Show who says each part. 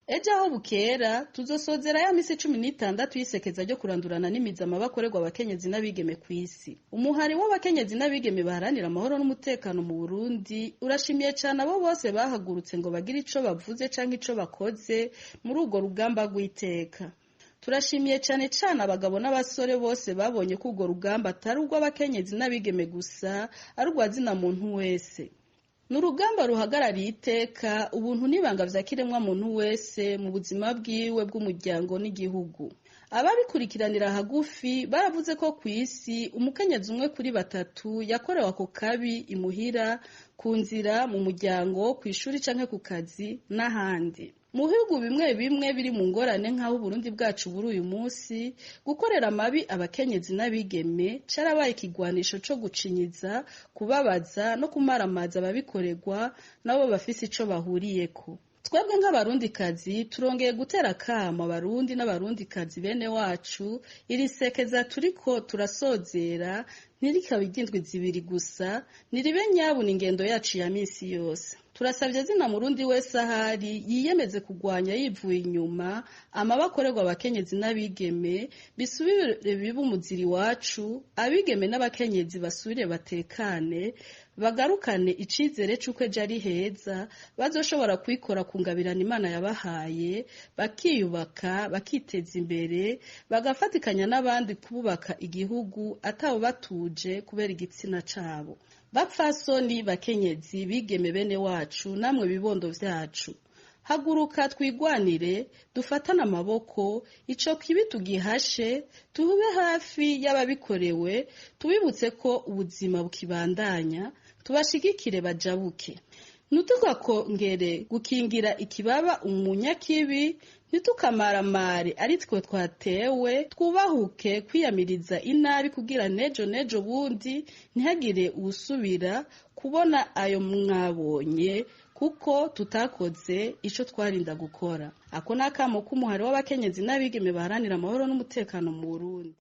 Speaker 1: Ejo aho bukera tuzosozera ya misi 16 y'isekeza ryo kurandurana n'imizi amabakorerwa abakenyezi n'abigeme kw'isi. Umuhari w'abakenyezi n'abigeme baharanira amahoro n'umutekano mu Burundi urashimiye cane abo bose bahagurutse ngo bagire ico bavuze canke ico bakoze muri urwo rugamba rw'iteka. Turashimiye cane cane abagabo n'abasore bose babonye ko urwo rugamba atari urw'abakenyezi n'abigeme gusa ari urwazina muntu wese. N'urugamba ruhagarariye iteka ubuntu n'ibanga vya kiremwa muntu wese mu buzima bwiwe bw'umuryango n'igihugu. Ababikurikiranira hagufi baravuze ko kw'isi umukenyezi umwe kuri 3 yakorewe ako kabi imuhira, ku nzira, mu muryango, kw'ishuri canke ku kazi n'ahandi. Mu bihugu bimwe bimwe biri mu ngorane nk'aho Uburundi bwacu buri uyu munsi, gukorera amabi abakenyezi n'abigeme carabaye ikigwanisho co gucinyiza, kubabaza no kumaramaza ababikorerwa nabo bafise ico bahuriyeko. Twebwe nk'abarundikazi turongeye gutera kamo abarundi n'abarundikazi bene wacu, iri sekeza turiko turasozera ntirikabe iry'indwi zibiri gusa, niribe nyabuna ingendo yacu ya misi yose. Turasavye zina murundi wese ahari yiyemeze kugwanya yivuye inyuma amabakorerwa abakenyezi n'abigeme bisubire bibe umuziri wacu, abigeme n'abakenyezi basubire batekane, bagarukane icizere c'uko ejo ari heza, bazoshobora kwikora ku ngabirano Imana yabahaye, bakiyubaka, bakiteza imbere, bagafatikanya n'abandi kubaka igihugu atabo batuje kubera igitsina cabo. Bapfasoni bakenyezi bigeme bene wacu namwe bibondo vyacu, haguruka twigwanire, dufatane amaboko, ico kibi tugihashe, tube hafi y'ababikorewe, tubibutse ko ubuzima bukibandanya, tubashigikire bajabuke. Ntitugakongere gukingira ikibaba umunyakibi, ntitukamare ari twe twatewe, twubahuke kwiyamiriza inabi kugira nejo bundi ntihagire uwusubira kubona ayo mwabonye kuko tutakoze ico twarinda gukora. Ako nakamo k'umuhari w'abakenyezi n'abigeme baharanira amahoro n'umutekano mu Burundi.